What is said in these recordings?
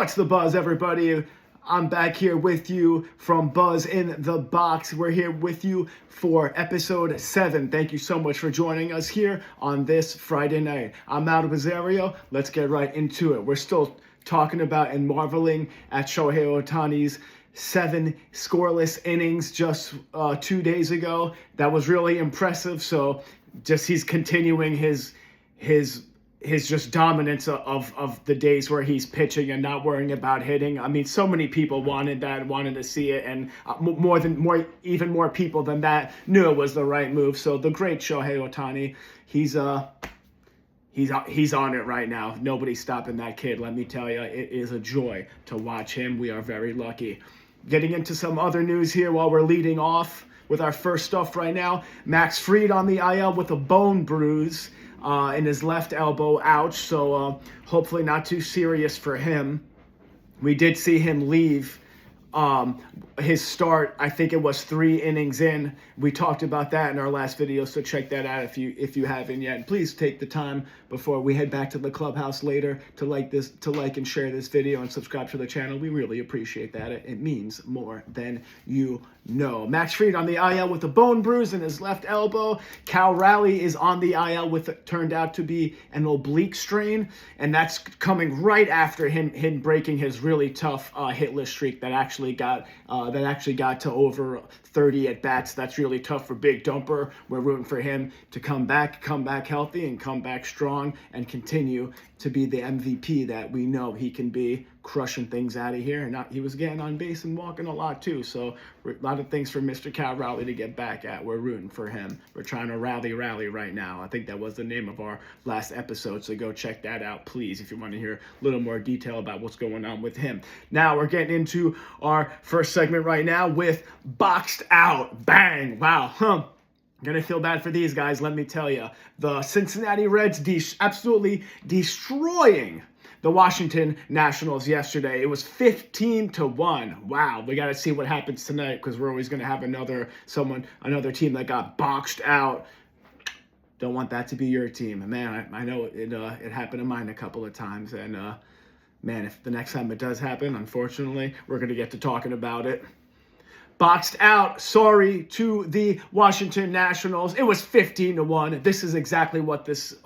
What's the buzz, everybody? I'm back here with you from Buzz in the Box. We're here with you for episode 7. Thank you so much for joining us here on this Friday night. I'm Aldo Bizzario. Let's get right into it. We're still talking about and marveling at Shohei Ohtani's 7 scoreless innings just 2 days ago. That was really impressive. So just he's continuing his just dominance of the days where he's pitching and not worrying about hitting. I mean, so many people wanted to see it, and even more people than that knew it was the right move. So the great Shohei Ohtani, he's on it right now. Nobody's stopping that kid. Let me tell you, it is a joy to watch him. We are very lucky. Getting into some other news here while we're leading off with our first stuff right now. Max Fried on the IL with a bone bruise in his left elbow. Ouch. So hopefully not too serious for him. We did see him leave his start. I think it was 3 innings in. We talked about that in our last video, so check that out if you haven't yet. And please take the time before we head back to the clubhouse later to like and share this video and subscribe to the channel. We really appreciate that. It means more than you know. Max Fried on the IL with a bone bruise in his left elbow. Cal Raleigh is on the IL with turned out to be an oblique strain, and that's coming right after him breaking his really tough hitless streak that actually got to over 30 at bats. That's really tough for Big Dumper. We're rooting for him to come back healthy and come back strong and continue to be the MVP that we know he can be, crushing things out of here. And he was getting on base and walking a lot too. So a lot of things for Mr. Cal Raleigh to get back at. We're rooting for him. We're trying to rally right now. I think that was the name of our last episode. So go check that out, please, if you want to hear a little more detail about what's going on with him. Now we're getting into our first segment right now with Boxed Out. Bang. Wow. Gonna feel bad for these guys, let me tell you. The Cincinnati Reds absolutely destroying the Washington Nationals yesterday. It was 15-1. Wow, we got to see what happens tonight, because we're always going to have another team that got boxed out. Don't want that to be your team. Man, I know it happened to mine a couple of times, and man, if the next time it does happen, unfortunately, we're going to get to talking about it. Boxed out, sorry to the Washington Nationals. It was 15-1. This is exactly what this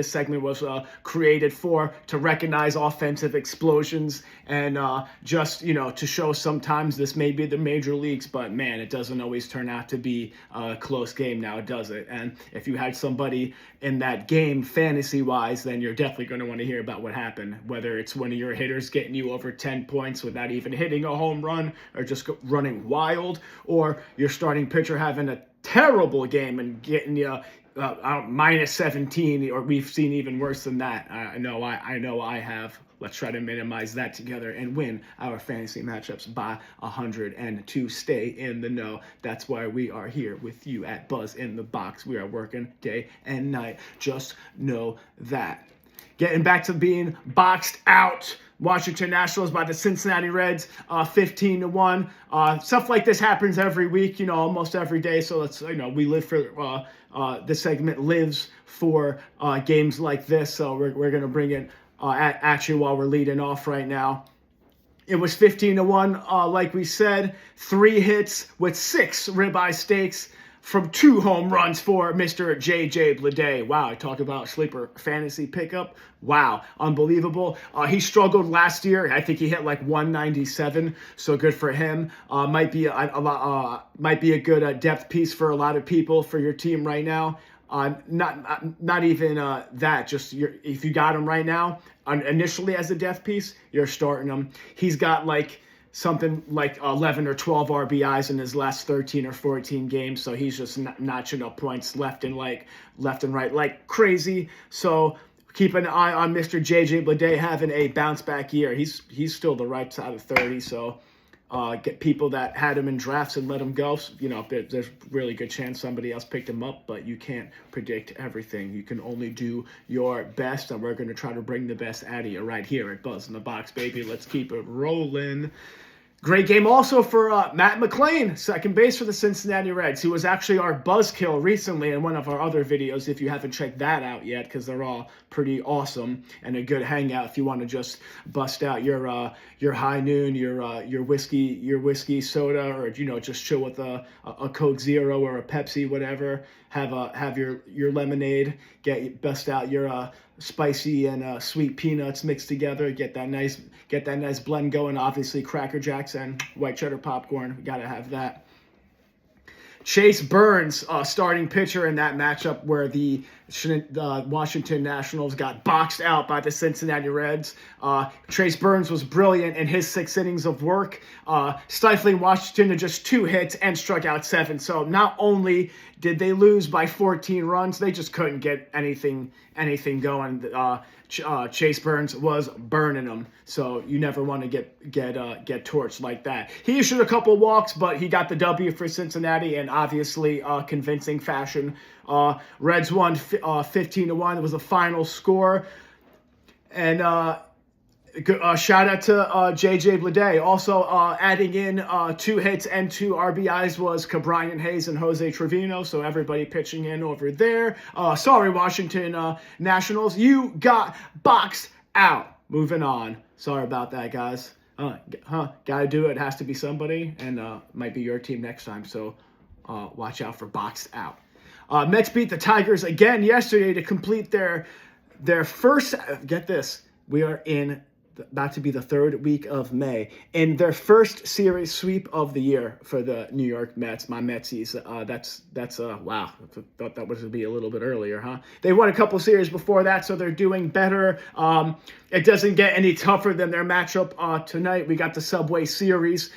segment was created for, to recognize offensive explosions and just, to show sometimes this may be the major leagues, but man, it doesn't always turn out to be a close game now, does it? And if you had somebody in that game fantasy-wise, then you're definitely going to want to hear about what happened, whether it's one of your hitters getting you over 10 points without even hitting a home run or just running wild, or your starting pitcher having a terrible game and getting you minus 17, or we've seen even worse than that. I know I have. Let's try to minimize that together and win our fantasy matchups by 100 and to stay in the know. That's why we are here with you at Buzz in the Box. We are working day and night. Just know that. Getting back to being boxed out, Washington Nationals by the Cincinnati Reds, 15-1. Stuff like this happens every week, almost every day. So let's, we live for, this segment lives for games like this. So we're going to bring it at you while we're leading off right now. It was 15-1, like we said, 3 hits with 6 ribeye steaks from 2 home runs for Mr. J.J. Bleday. Wow, I talk about sleeper fantasy pickup. Wow, unbelievable. He struggled last year. I think he hit like 197, so good for him. Might be a good depth piece for a lot of people for your team right now. Not even that. Just if you got him right now, initially as a depth piece, you're starting him. He's got something like 11 or 12 RBIs in his last 13 or 14 games. So he's just notching up points left and right like crazy. So keep an eye on Mr. JJ Bleday having a bounce back year. He's still the right side of 30. So get people that had him in drafts and let him go. There's really good chance somebody else picked him up, but you can't predict everything. You can only do your best, and we're going to try to bring the best out of you right here at Buzz in the Box, baby. Let's keep it rolling. Great game also for Matt McClain, second base for the Cincinnati Reds. He was actually our Buzzkill recently in one of our other videos, if you haven't checked that out yet, because they're all pretty awesome and a good hangout if you want to just bust out your high noon, your whiskey soda, or just chill with a Coke Zero or a Pepsi, whatever. Have your lemonade. Bust out your spicy and sweet peanuts mixed together. Get that nice blend going. Obviously, Cracker Jacks and white cheddar popcorn. We gotta have that. Chase Burns, starting pitcher in that matchup where the Washington Nationals got boxed out by the Cincinnati Reds. Chase Burns was brilliant in his 6 innings of work, stifling Washington to just 2 hits and struck out 7. So not only did they lose by 14 runs, they just couldn't get anything going. Chase Burns was burning them, so you never want to get torched like that. He issued a couple walks, but he got the W for Cincinnati in obviously convincing fashion. Reds won 15-1. It was the final score, and shout out to J.J. Bleday. Also adding in 2 hits and 2 RBIs was Cabrian Hayes and Jose Trevino. So everybody pitching in over there. Sorry, Washington Nationals. You got boxed out. Moving on. Sorry about that, guys. Gotta do it. It has to be somebody, and might be your team next time. So watch out for boxed out. Mets beat the Tigers again yesterday to complete their first. Get this. We are about to be the 3rd week of May, in their first series sweep of the year for the New York Mets. My Metsies, that's wow. Thought that was going to be a little bit earlier, huh? They won a couple series before that, so they're doing better. It doesn't get any tougher than their matchup tonight. We got the Subway Series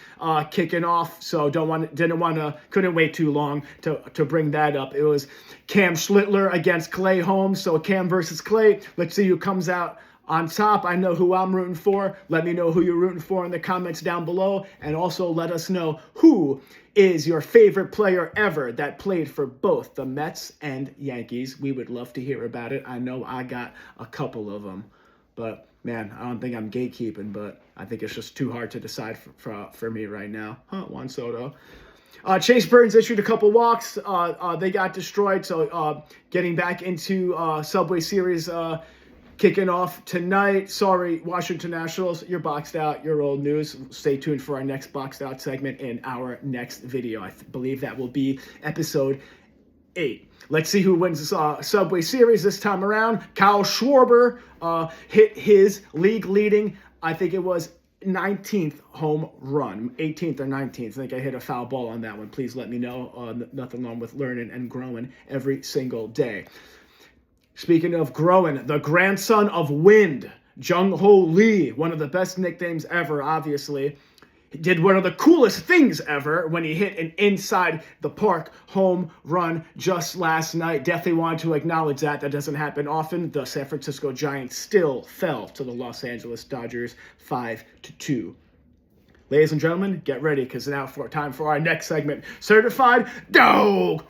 kicking off, so couldn't wait too long to bring that up. It was Cam Schlittler against Clay Holmes, so Cam versus Clay. Let's see who comes out on top. I know who I'm rooting for. Let me know who you're rooting for in the comments down below. And also let us know who is your favorite player ever that played for both the Mets and Yankees. We would love to hear about it. I know I got a couple of them. But, man, I don't think I'm gatekeeping, but I think it's just too hard to decide for me right now. Juan Soto. Chase Burns issued a couple walks. They got destroyed. So getting back into Subway Series kicking off tonight. Sorry, Washington Nationals, you're boxed out. You're old news. Stay tuned for our next boxed out segment in our next video. I believe that will be episode 8. Let's see who wins this Subway Series this time around. Kyle Schwarber hit his league-leading, I think it was 19th home run, 18th or 19th. I think I hit a foul ball on that one. Please let me know. Nothing wrong with learning and growing every single day. Speaking of growing, the grandson of Wind, Jung-Ho Lee, one of the best nicknames ever, obviously, did one of the coolest things ever when he hit an inside the park home run just last night. Definitely wanted to acknowledge that. That doesn't happen often. The San Francisco Giants still fell to the Los Angeles Dodgers 5-2. Ladies and gentlemen, get ready, because now time for our next segment, Certified Dog.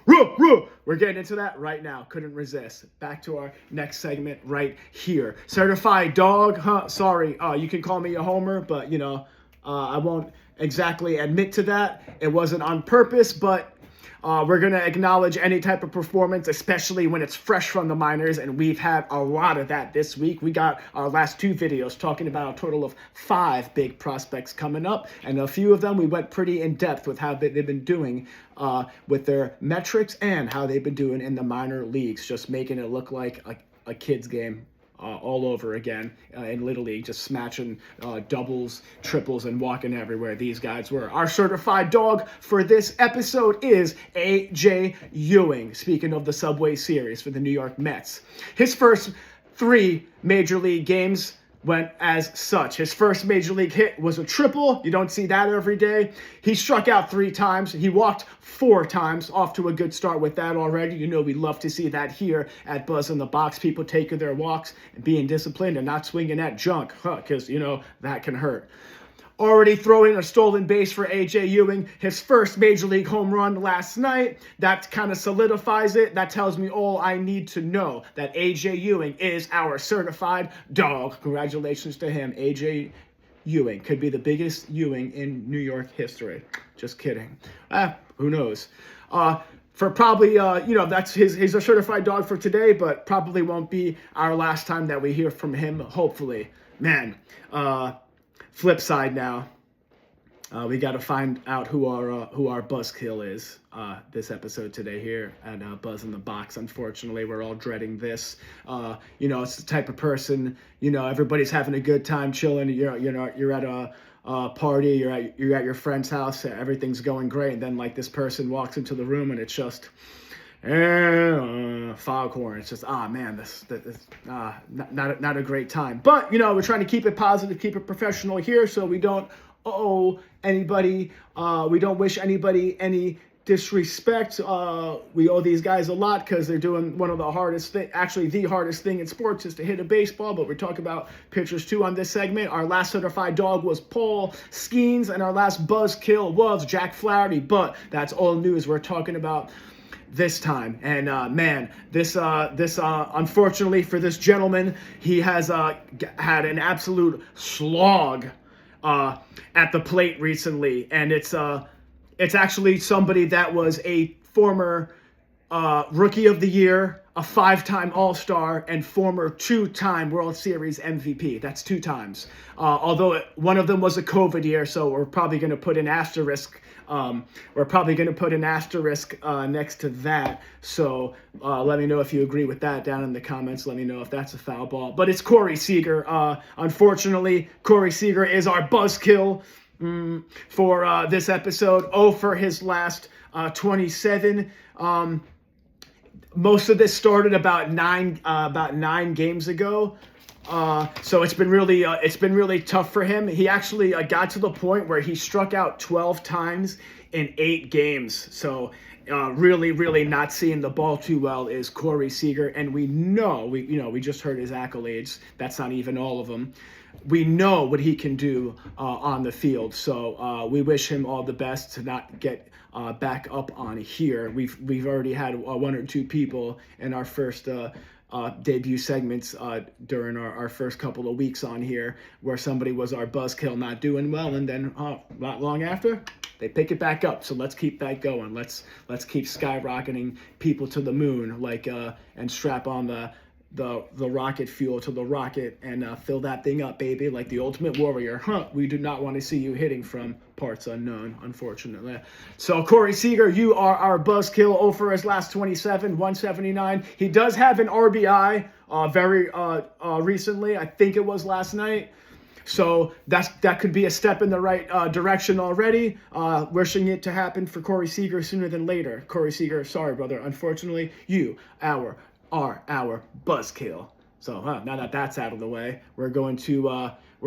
We're getting into that right now. Couldn't resist. Back to our next segment right here. Certified Dog. Sorry, you can call me a homer, but, I won't exactly admit to that. It wasn't on purpose, but we're going to acknowledge any type of performance, especially when it's fresh from the minors, and we've had a lot of that this week. We got our last 2 videos talking about a total of 5 big prospects coming up, and a few of them we went pretty in-depth with how they've been doing with their metrics and how they've been doing in the minor leagues, just making it look like a kid's game. All over again in Little League, just smashing doubles, triples, and walking everywhere. These guys were. Our certified dog for this episode is A.J. Ewing, speaking of the Subway Series for the New York Mets. His first 3 major league games went as such. His first major league hit was a triple. You don't see that every day. He struck out 3 times. He walked 4 times. Off to a good start with that already. We love to see that here at Buzz in the Box. People taking their walks and being disciplined and not swinging at junk, because, that can hurt. Already throwing a stolen base for A.J. Ewing. His first major league home run last night. That kind of solidifies it. That tells me all I need to know, that A.J. Ewing is our certified dog. Congratulations to him. A.J. Ewing. Could be the biggest Ewing in New York history. Just kidding. Who knows? For probably, that's he's a certified dog for today, but probably won't be our last time that we hear from him, hopefully. Man, flip side now. We got to find out who our Buzzkill is this episode today here at Buzz in the Box. Unfortunately, we're all dreading this. It's the type of person, everybody's having a good time chilling. You're at a party, you're at your friend's house, everything's going great, and then like this person walks into the room and it's just foghorn. It's just man, this not a great time. But we're trying to keep it positive, keep it professional here, so we don't owe anybody, we don't wish anybody any disrespect. We owe these guys a lot because they're doing one of the hardest thing, actually the hardest thing in sports is to hit a baseball, but we're talking about pitchers too on this segment. Our last certified dog was Paul Skeens, and our last Buzzkill was Jack Flaherty, but that's all news we're talking about this time. And this unfortunately for this gentleman, he has had an absolute slog at the plate recently, and it's actually somebody that was a former Rookie of the Year, a 5-time All-Star, and former 2-time World Series MVP. That's 2 times. Although one of them was a COVID year, so we're probably going to put an asterisk. Next to that. So let me know if you agree with that down in the comments. Let me know if that's a foul ball. But it's Corey Seager. Unfortunately, Corey Seager is our Buzzkill for this episode. For his last 27. Most of this started about nine games ago. So it's been really tough for him. He actually got to the point where he struck out 12 times in 8 games. So really not seeing the ball too well is Corey Seager, and we just heard his accolades. That's not even all of them. We know what he can do on the field. So we wish him all the best to not get back up on here. We've already had 1 or 2 people in our first debut segments during our first couple of weeks on here where somebody was our Buzzkill not doing well, and then not long after they pick it back up. So let's keep that going. Let's keep skyrocketing people to the moon, and strap on the rocket fuel to the rocket and fill that thing up, baby, like the Ultimate Warrior. We do not want to see you hitting from parts unknown, unfortunately. So Corey Seager, you are our Buzzkill. For his last 27, 179. He does have an RBI very recently. I think it was last night. So that could be a step in the right direction already. Wishing it to happen for Corey Seager sooner than later. Corey Seager, sorry, brother. Unfortunately, you are our Buzzkill. So now that that's out of the way, we're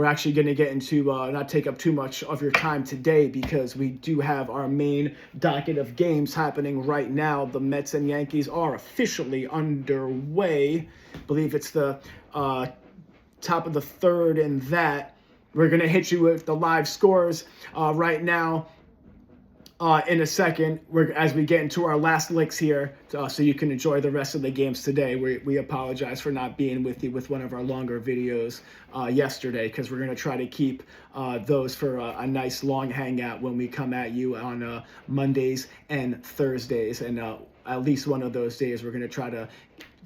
actually going to get into not take up too much of your time today, because we do have our main docket of games happening right now. The Mets and Yankees are officially underway. I believe it's the top of the 3rd, and that we're going to hit you with the live scores right now. In a second, as we get into our last licks here, so you can enjoy the rest of the games today. We apologize for not being with you with one of our longer videos yesterday, because we're going to try to keep those for a nice long hangout when we come at you on Mondays and Thursdays. And at least one of those days, we're going to try to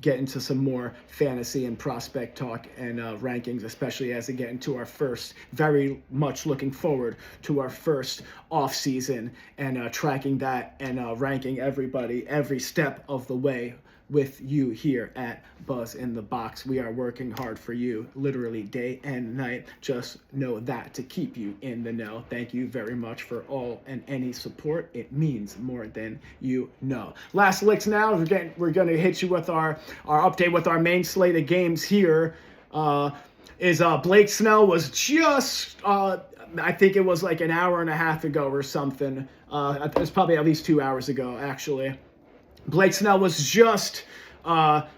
get into some more fantasy and prospect talk and rankings, especially as we get into our first, very much looking forward to our first off season and tracking that and ranking everybody every step of the way with you here at Buzz in the Box. We are working hard for you, literally day and night. Just know that, to keep you in the know. Thank you very much for all and any support. It means more than you know. Last licks now. We're going to hit you with our update with our main slate of games here. Blake Snell was just I think it was like an hour and a half ago or something. It was probably at least 2 hours ago, actually. Blake Snell was just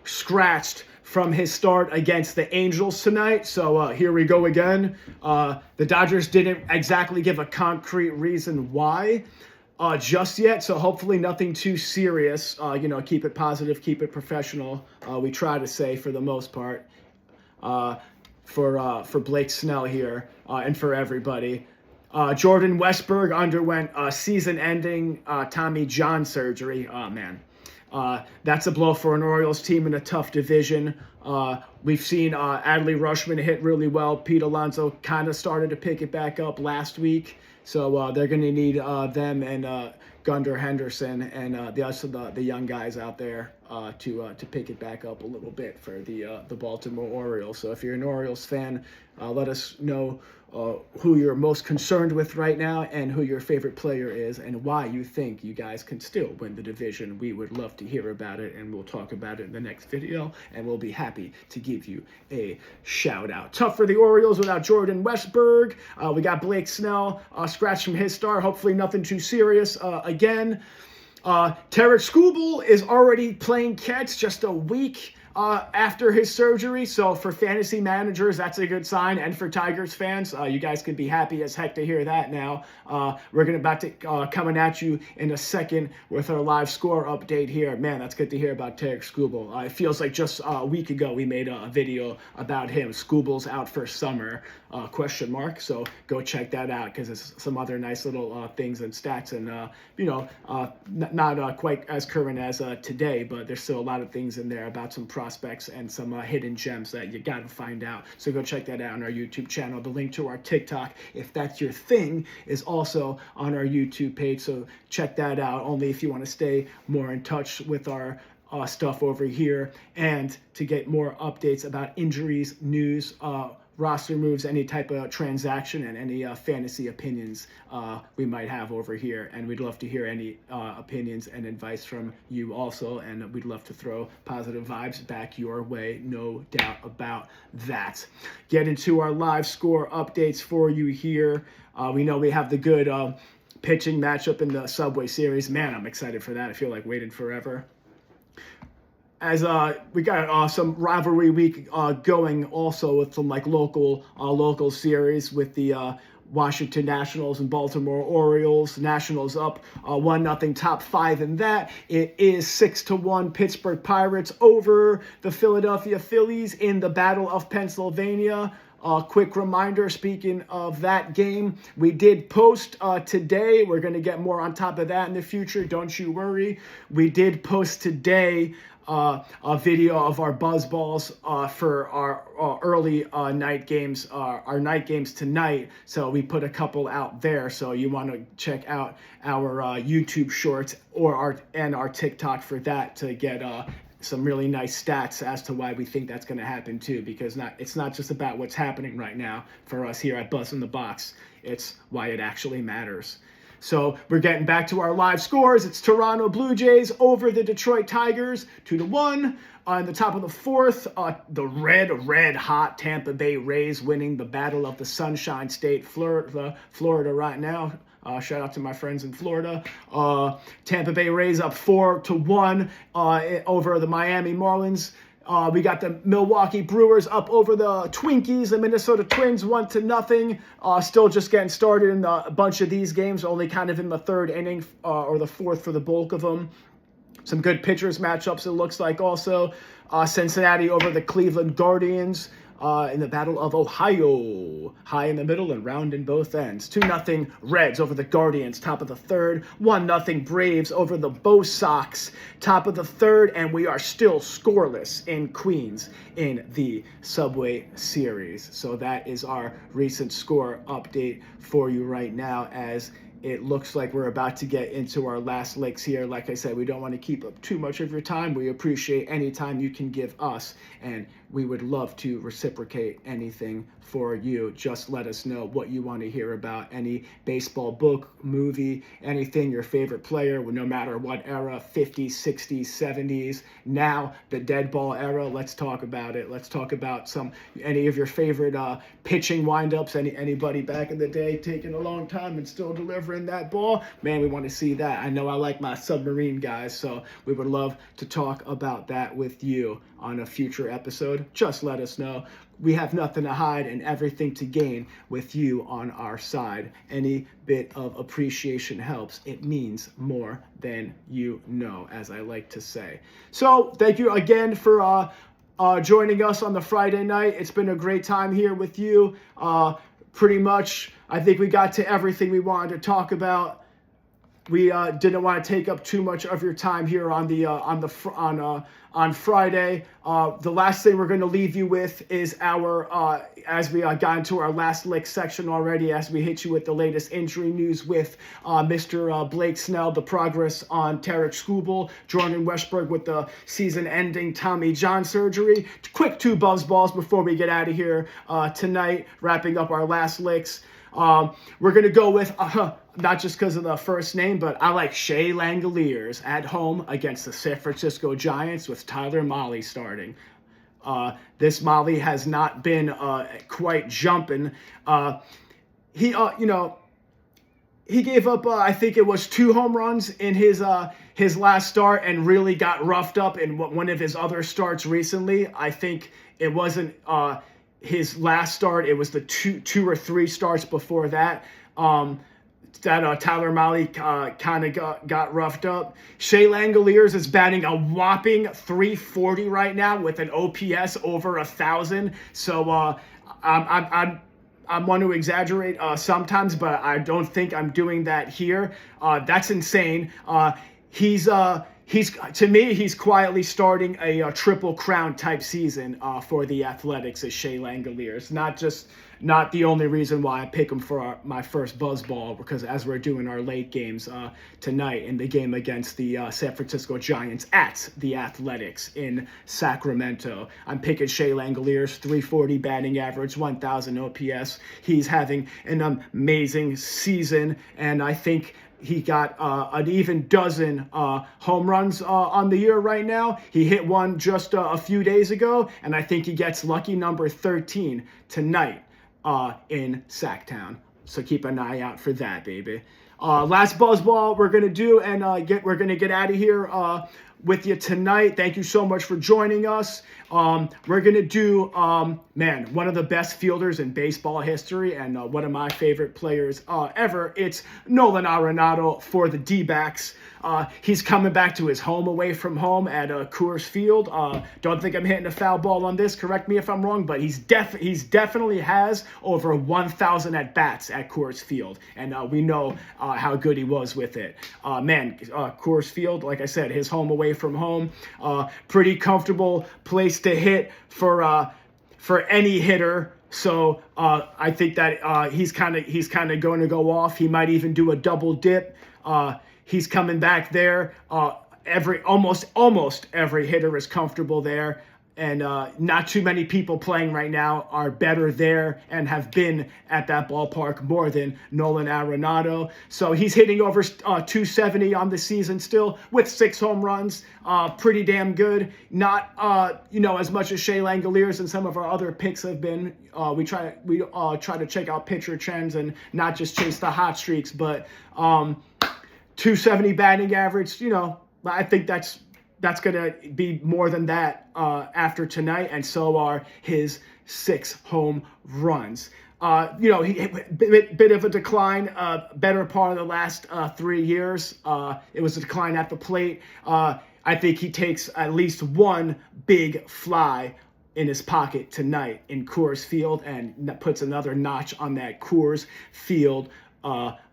scratched from his start against the Angels tonight. So here we go again. The Dodgers didn't exactly give a concrete reason why just yet. So hopefully nothing too serious. Keep it positive, keep it professional. We try to say for the most part. for Blake Snell here and for everybody. Jordan Westberg underwent season-ending Tommy John surgery. Oh, man. That's a blow for an Orioles team in a tough division. We've seen Adley Rutschman hit really well. Pete Alonso kind of started to pick it back up last week. So they're going to need them and Gunnar Henderson and the young guys out there to pick it back up a little bit for the Baltimore Orioles. So if you're an Orioles fan, let us know who you're most concerned with right now and who your favorite player is and why you think you guys can still win the division. We would love to hear about it, and we'll talk about it in the next video, and we'll be happy to give you a shout out. Tough for the Orioles without Jordan Westberg. We got Blake Snell scratched from his start. Hopefully nothing too serious again. Tarek Skubal is already playing catch just a week after his surgery. So for fantasy managers, that's a good sign. And for Tigers fans, you guys can be happy as heck to hear that now. We're about to coming at you in a second with our live score update here. Man, that's good to hear about Tarek Skubal. It feels like just a week ago we made a video about him. Skubal's out for summer, ? So go check that out because there's some other nice little things and stats and, not quite as current as today, but there's still a lot of things in there about some prospects and some hidden gems that you got to find out. So go check that out on our YouTube channel. The link to our TikTok, if that's your thing, is also on our YouTube page. So check that out, only if you want to stay more in touch with our stuff over here and to get more updates about injuries, news, roster moves, any type of transaction, and any fantasy opinions we might have over here. And we'd love to hear any opinions and advice from you also. And we'd love to throw positive vibes back your way, no doubt about that. Get into our live score updates for you here. We know we have the good pitching matchup in the Subway Series. Man, I'm excited for that. I feel like waiting forever. As we got some rivalry week going also with some like local series with the Washington Nationals and Baltimore Orioles. Nationals up 1-0, top 5 in that. It is 6-1 Pittsburgh Pirates over the Philadelphia Phillies in the Battle of Pennsylvania. Quick reminder, speaking of that game, we did post today. We're going to get more on top of that in the future. Don't you worry. We did post today a video of our buzz balls for our early night games, our night games tonight. So we put a couple out there. So you want to check out our YouTube shorts or our TikTok for that to get some really nice stats as to why we think that's going to happen too, because it's not just about what's happening right now for us here at Buzz in the Box. It's why it actually matters. So we're getting back to our live scores. It's Toronto Blue Jays over the Detroit Tigers, 2-1. In the top of the fourth, the red hot Tampa Bay Rays winning the Battle of the Sunshine State, Florida right now. Shout out to my friends in Florida. Tampa Bay Rays up 4-1 over the Miami Marlins. We got the Milwaukee Brewers up over the Twinkies, the Minnesota Twins 1-0. Still just getting started in a bunch of these games, only kind of in the third inning or the fourth for the bulk of them. Some good pitchers matchups, it looks like also. Cincinnati over the Cleveland Guardians. In the Battle of Ohio, high in the middle and round in both ends. 2-0 Reds over the Guardians, top of the third. 1-0 Braves over the Bo Sox, top of the third. And we are still scoreless in Queens in the Subway Series. So that is our recent score update for you right now, as it looks like we're about to get into our last licks here. Like I said, we don't want to keep up too much of your time. We appreciate any time you can give us, and we would love to reciprocate anything for you. Just let us know what you want to hear about. Any baseball, book, movie, anything, your favorite player, no matter what era, 50s, 60s, 70s, now the dead ball era. Let's talk about it. Let's talk about any of your favorite pitching windups, anybody back in the day taking a long time and still delivering that ball. Man, we want to see that. I know I like my submarine guys, so we would love to talk about that with you on a future episode. Just let us know. We have nothing to hide and everything to gain with you on our side. Any bit of appreciation helps. It means more than you know, as I like to say. So thank you again for joining us on the Friday night. It's been a great time here with you. Pretty much, I think we got to everything we wanted to talk about. We didn't want to take up too much of your time here on Friday. The last thing we're going to leave you with is our as we got into our last lick section already, as we hit you with the latest injury news with Mr. Blake Snell, the progress on Tarek Skubal, Jordan Westberg with the season-ending Tommy John surgery. Quick 2 buzz balls before we get out of here tonight, wrapping up our last licks. We're going to go with, not just because of the first name, but I like Shea Langoliers at home against the San Francisco Giants with Tyler Mahle starting. This Mahle has not been quite jumping. He gave up, I think it was 2 home runs in his last start and really got roughed up in one of his other starts recently. I think it wasn't his last start. It was the two or three starts before that. That Tyler Mahle kind of got roughed up. Shea Langoliers is batting a whopping .340 right now with an OPS over 1,000. So I want to exaggerate sometimes, but I don't think I'm doing that here. That's insane. He's to me, he's quietly starting a Triple Crown type season for the Athletics as Shea Langoliers. Not the only reason why I pick him for my first buzz ball, because as we're doing our late games tonight in the game against the San Francisco Giants at the Athletics in Sacramento, I'm picking Shea Langoliers, .340 batting average, 1,000 OPS. He's having an amazing season, and I think he got an even dozen home runs on the year right now. He hit one just a few days ago, and I think he gets lucky number 13 tonight in Sacktown. So keep an eye out for that, baby. Last buzzball we're gonna do, and we're gonna get out of here with you tonight. Thank you so much for joining us. We're gonna do one of the best fielders in baseball history, and one of my favorite players ever. It's Nolan Arenado for the D-backs. He's coming back to his home away from home at Coors Field. Don't think I'm hitting a foul ball on this. Correct me if I'm wrong, but he's definitely has over 1,000 at bats at Coors Field, and we know how good he was with it. Coors Field, like I said, his home away from home, pretty comfortable place to hit for any hitter. So I think that he's kind of going to go off. He might even do a double dip. He's coming back there. Almost every hitter is comfortable there, and not too many people playing right now are better there and have been at that ballpark more than Nolan Arenado. So he's hitting over 270 on the season still with 6 home runs. Pretty damn good. Not as much as Shea Langoliers and some of our other picks have been. We try to check out pitcher trends and not just chase the hot streaks, but 270 batting average. I think that's going to be more than that after tonight, and so are his 6 home runs. He bit of a decline, better part of the last 3 years. It was a decline at the plate. I think he takes at least one big fly in his pocket tonight in Coors Field, and that puts another notch on that Coors Field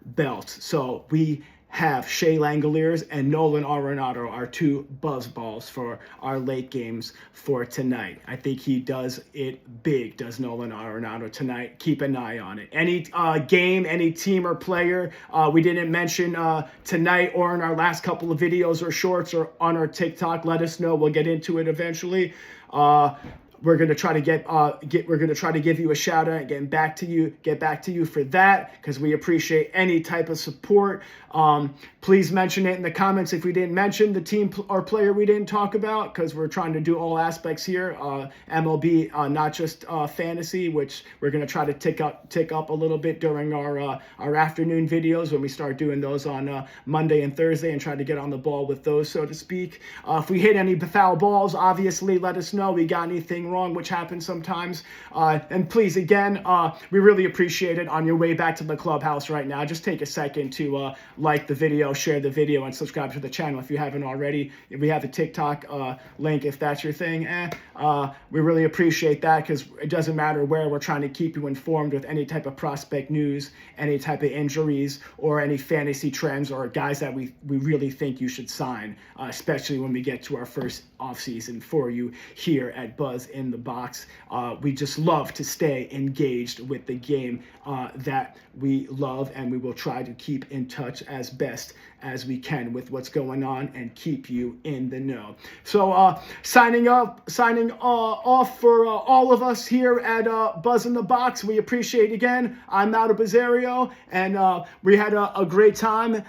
belt. So we have Shea Langoliers and Nolan Arenado, our 2 buzz balls for our late games for tonight. I think he does it big, does Nolan Arenado tonight. Keep an eye on it. Any game, any team or player we didn't mention tonight or in our last couple of videos or shorts or on our TikTok, let us know. We'll get into it eventually. We're gonna try to give you a shout out and get back to you for that, because we appreciate any type of support. Please mention it in the comments if we didn't mention the team or player we didn't talk about, because we're trying to do all aspects here, MLB, not just fantasy, which we're gonna try to tick up a little bit during our afternoon videos when we start doing those on Monday and Thursday, and try to get on the ball with those, so to speak. If we hit any foul balls, obviously let us know. We got anything wrong, which happens sometimes. And please, again, we really appreciate it. On your way back to the clubhouse right now, just take a second to like the video, share the video, and subscribe to the channel if you haven't already. We have a TikTok link if that's your thing. We really appreciate that, because it doesn't matter where, we're trying to keep you informed with any type of prospect news, any type of injuries, or any fantasy trends, or guys that we really think you should sign, especially when we get to our first offseason for you here at Buzz in the Box. We just love to stay engaged with the game that we love, and we will try to keep in touch as best as we can with what's going on and keep you in the know. So signing off for all of us here at Buzz in the Box. We appreciate it again. I'm Mauro Bazzario, and we had a great time.